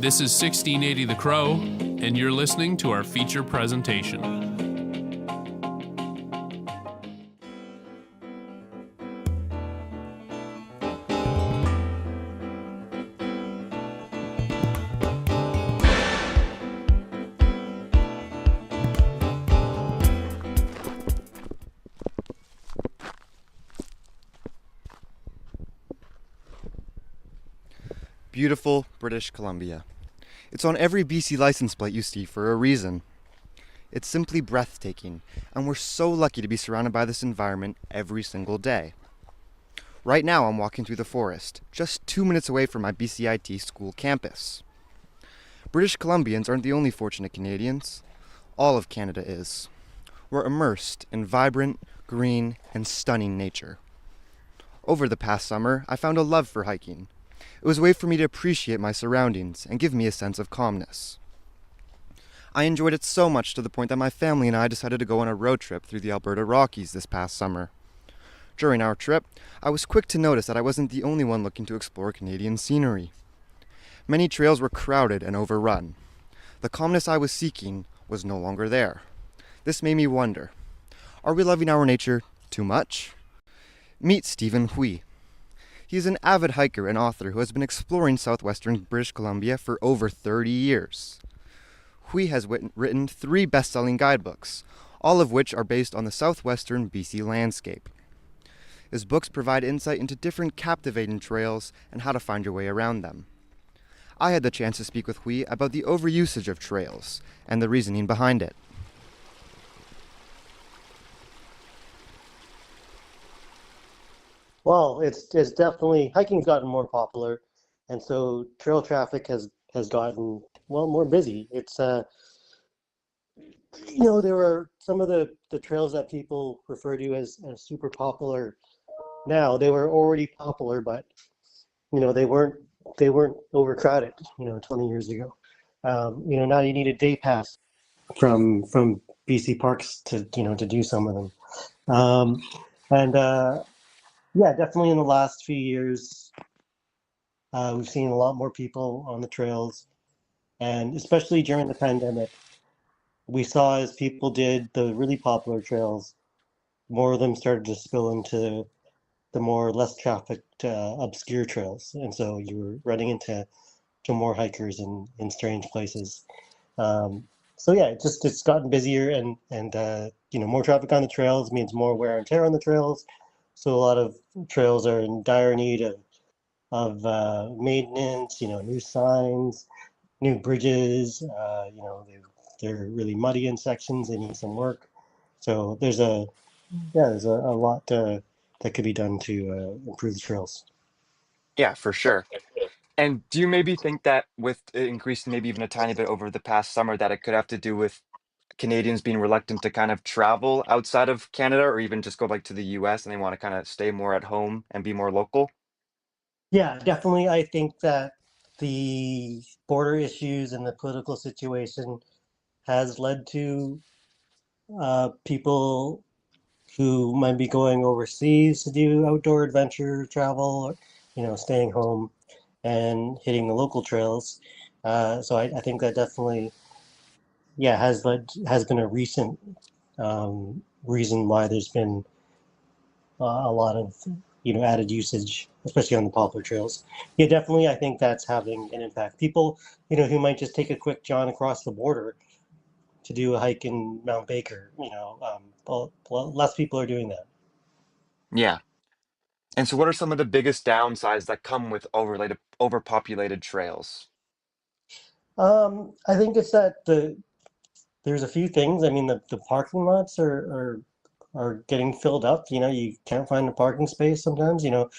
This is 1680 The Crow, and you're listening to our feature presentation. Beautiful British Columbia. It's on every BC license plate you see for a reason. It's simply breathtaking, and we're so lucky to be surrounded by this environment every single day. Right now I'm walking through the forest, just 2 minutes away from my BCIT school campus. British Columbians aren't the only fortunate Canadians. All of Canada is. We're immersed in vibrant, green, and stunning nature. Over the past summer, I found a love for hiking. It was a way for me to appreciate my surroundings and give me a sense of calmness. I enjoyed it so much to the point that my family and I decided to go on a road trip through the Alberta Rockies this past summer. During our trip, I was quick to notice that I wasn't the only one looking to explore Canadian scenery. Many trails were crowded and overrun. The calmness I was seeking was no longer there. This made me wonder, are we loving our nature too much? Meet Stephen Hui. He is an avid hiker and author who has been exploring southwestern British Columbia for over 30 years. Hui has written 3 best-selling guidebooks, all of which are based on the southwestern BC landscape. His books provide insight into different captivating trails and how to find your way around them. I had the chance to speak with Hui about the overusage of trails and the reasoning behind it. Well, it's definitely hiking's gotten more popular, and so trail traffic has gotten more busy. It's there are some of the trails that people refer to as super popular now. They were already popular, but they weren't overcrowded 20 years ago. Now you need a day pass from BC parks to do some of them. Yeah, definitely in the last few years, we've seen a lot more people on the trails, and especially during the pandemic, we saw as people did the really popular trails, more of them started to spill into the more less trafficked, obscure trails, and so you were running into more hikers in strange places. So yeah, it's gotten busier, and more traffic on the trails means more wear and tear on the trails. So a lot of trails are in dire need of maintenance, new signs, new bridges. They're really muddy in sections. They need some work. So there's a lot that could be done to improve the trails. Yeah, for sure. And do you maybe think that with it increasing maybe even a tiny bit over the past summer, that it could have to do with Canadians being reluctant to kind of travel outside of Canada or even just go like to the US and they want to kind of stay more at home and be more local? Yeah, definitely. I think that the border issues and the political situation has led to people who might be going overseas to do outdoor adventure travel, or, staying home and hitting the local trails. So I think that definitely, yeah, has been a recent reason why there's been a lot of added usage, especially on the popular trails. Yeah, definitely. I think that's having an impact. People, who might just take a quick jaunt across the border to do a hike in Mount Baker. Less people are doing that. Yeah. And so what are some of the biggest downsides that come with overpopulated trails? I think it's that there's a few things. I mean, the parking lots are getting filled up. You can't find a parking space sometimes. You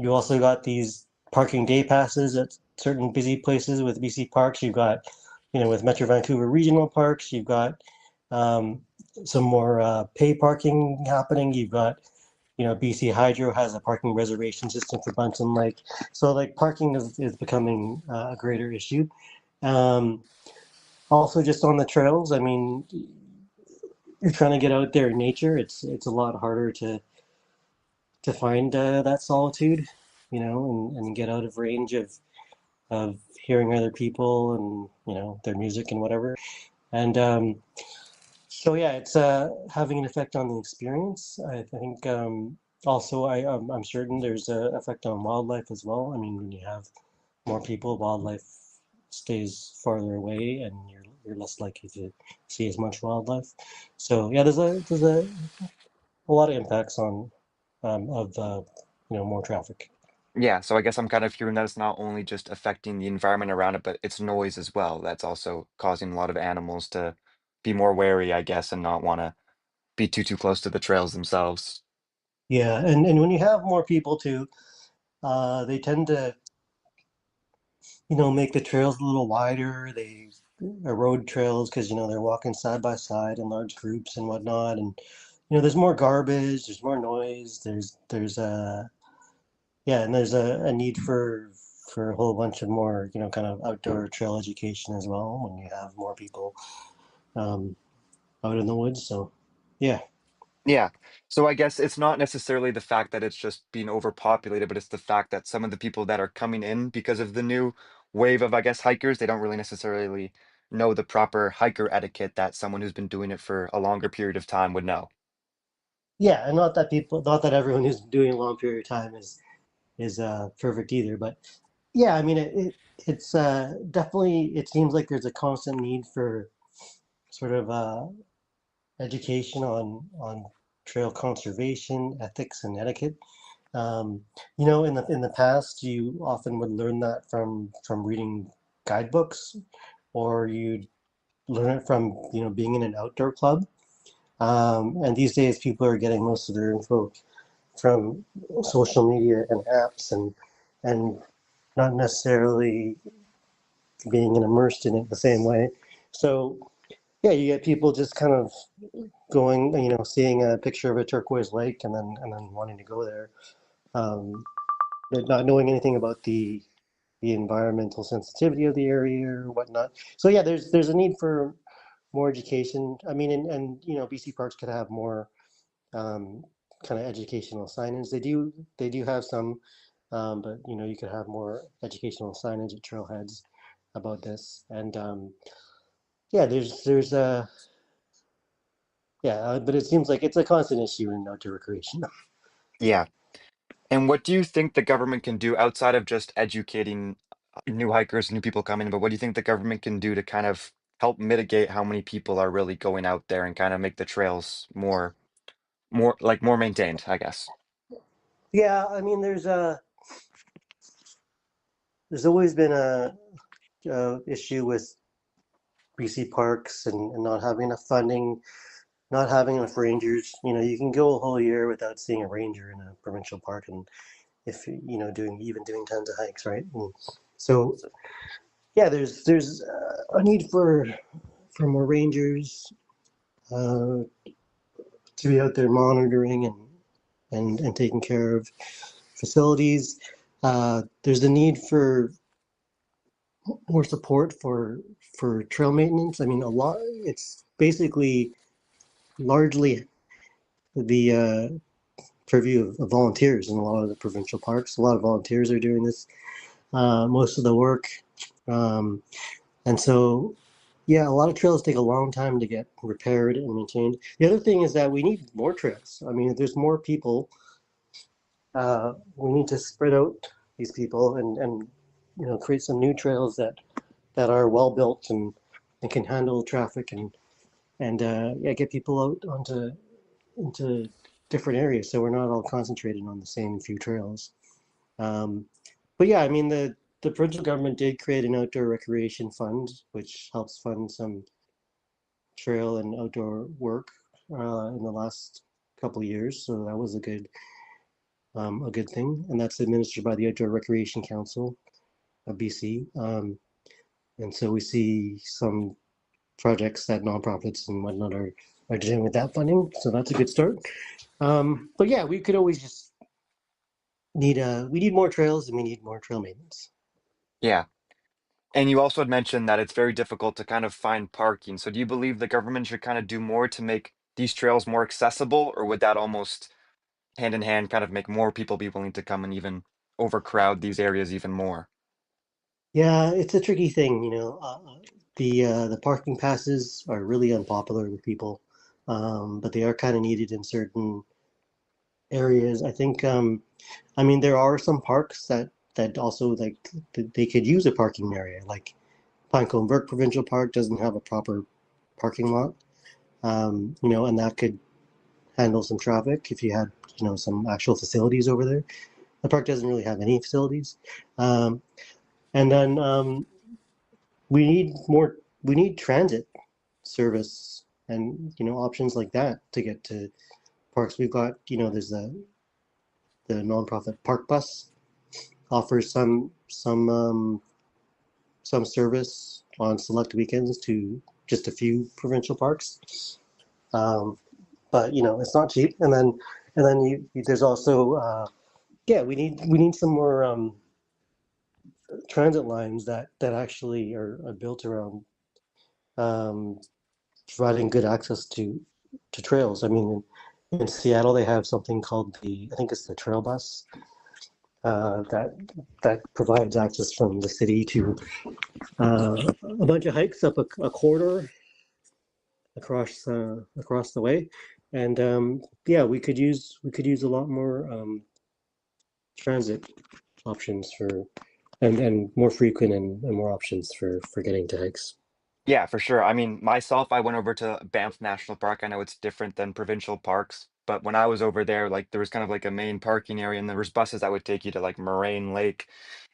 also got these parking day passes at certain busy places with BC Parks. You've got, with Metro Vancouver Regional Parks, you've got some more pay parking happening. You've got, BC Hydro has a parking reservation system for Bunsen Lake. So like parking is becoming a greater issue. Also just on the trails, I mean, you're trying to get out there in nature. It's a lot harder to find that solitude, and get out of range of of hearing other people and their music and whatever. And so yeah, it's having an effect on the experience. I think also I'm certain there's an effect on wildlife as well. I mean, when you have more people, wildlife stays farther away, and you're less likely to see as much wildlife. So yeah, there's a lot of impacts on of more traffic. Yeah, so I guess I'm kind of hearing that it's not only just affecting the environment around it, but it's noise as well. That's also causing a lot of animals to be more wary, I guess, and not want to be too close to the trails themselves. Yeah, and when you have more people too, they tend to make the trails a little wider. They erode trails because they're walking side by side in large groups and whatnot, and there's more garbage, there's more noise, there's a yeah, and there's a need for a whole bunch of more kind of outdoor trail education as well when you have more people um, out in the woods. So yeah. Yeah. So I guess it's not necessarily the fact that it's just being overpopulated, but it's the fact that some of the people that are coming in because of the new wave of, I guess, hikers, they don't really necessarily know the proper hiker etiquette that someone who's been doing it for a longer period of time would know. Yeah, and not that everyone who's doing a long period of time is perfect either, but yeah, I mean it's definitely it seems like there's a constant need for sort of education on trail conservation, ethics, and etiquette. Um, in the past, you often would learn that from reading guidebooks, or you learn it from being in an outdoor club. And these days, people are getting most of their info from social media and apps, and not necessarily being immersed in it the same way. So yeah, you get people just kind of going, seeing a picture of a turquoise lake and then wanting to go there, um, but not knowing anything about the environmental sensitivity of the area or whatnot. So yeah, there's a need for more education. I mean, and BC parks could have more um, kind of educational signage. They do have some, but you could have more educational signage at trailheads about this. And yeah, there's yeah, but it seems like it's a constant issue in outdoor recreation. Yeah. And what do you think the government can do outside of just educating new hikers, new people coming, but what do you think the government can do to kind of help mitigate how many people are really going out there and kind of make the trails more maintained, I guess? Yeah, I mean, there's always been a issue with BC parks and not having enough funding, not having enough rangers. You can go a whole year without seeing a ranger in a provincial park, and if doing tons of hikes, right? And so yeah, there's a need for more rangers uh, to be out there monitoring and taking care of facilities. There's a need for more support for trail maintenance. I mean, a lot. It's basically largely the purview of volunteers in a lot of the provincial parks. A lot of volunteers are doing this, most of the work, um, and so yeah, a lot of trails take a long time to get repaired and maintained. The other thing is that we need more trails. I mean, if there's more people, we need to spread out these people and create some new trails that are well built and can handle traffic and yeah, get people out onto into different areas so we're not all concentrated on the same few trails. Um, but yeah, I mean the provincial government did create an outdoor recreation fund, which helps fund some trail and outdoor work in the last couple of years. So that was a good thing, and that's administered by the Outdoor Recreation Council of BC. And so we see some projects that nonprofits and whatnot are doing with that funding. So that's a good start. But yeah, we could always just we need more trails and we need more trail maintenance. Yeah. And you also had mentioned that it's very difficult to kind of find parking. So do you believe the government should kind of do more to make these trails more accessible, or would that almost hand in hand kind of make more people be willing to come and even overcrowd these areas even more? Yeah, it's a tricky thing, you know. The parking passes are really unpopular with people, but they are kind of needed in certain areas. I think, I mean, there are some parks that also like they could use a parking area. Like Pinecone Burke Provincial Park doesn't have a proper parking lot, you know, and that could handle some traffic if you had, you know, some actual facilities over there. The park doesn't really have any facilities, um, and then we need more. We need transit service and you know options like that to get to parks. We've got you know there's the nonprofit Park Bus offers some service on select weekends to just a few provincial parks. Um, but you know it's not cheap. And then there's also yeah we need some more transit lines that actually are built around um, providing good access to trails. I mean, in Seattle, they have something called I think it's the Trail Bus that provides access from the city to a bunch of hikes up a corridor across the way, and yeah, we could use a lot more transit options for and more frequent and more options for getting to hikes. Yeah, for sure. I mean, myself, I went over to Banff National Park. I know it's different than provincial parks, but when I was over there, like there was kind of like a main parking area, and there was buses that would take you to like Moraine Lake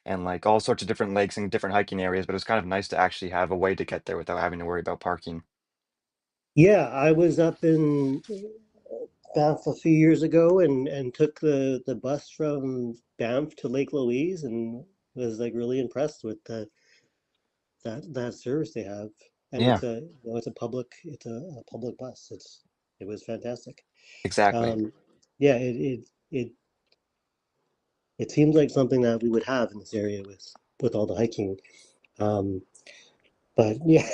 and like all sorts of different lakes and different hiking areas. But it was kind of nice to actually have a way to get there without having to worry about parking. Yeah, I was up in Banff a few years ago and took the bus from Banff to Lake Louise and was like really impressed with that service they have. And Yeah, it's a public bus. It was fantastic. exactly. Um, yeah, it seems like something that we would have in this area with all the hiking. Um, but yeah,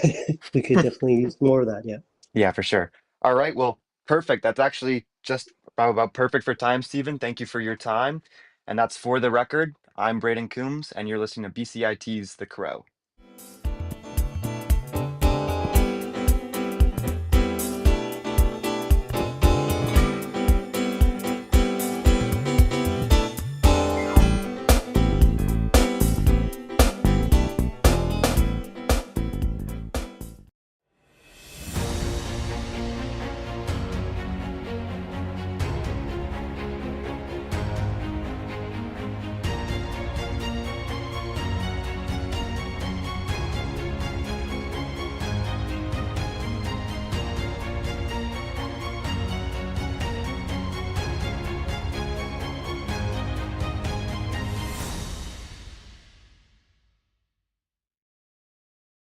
we could definitely use more of that. Yeah. Yeah, for sure. All right, well, perfect. That's actually just about perfect for time, Stephen. Thank you for your time. And that's For the Record. I'm Braden Coombs, and you're listening to BCIT's The Crow.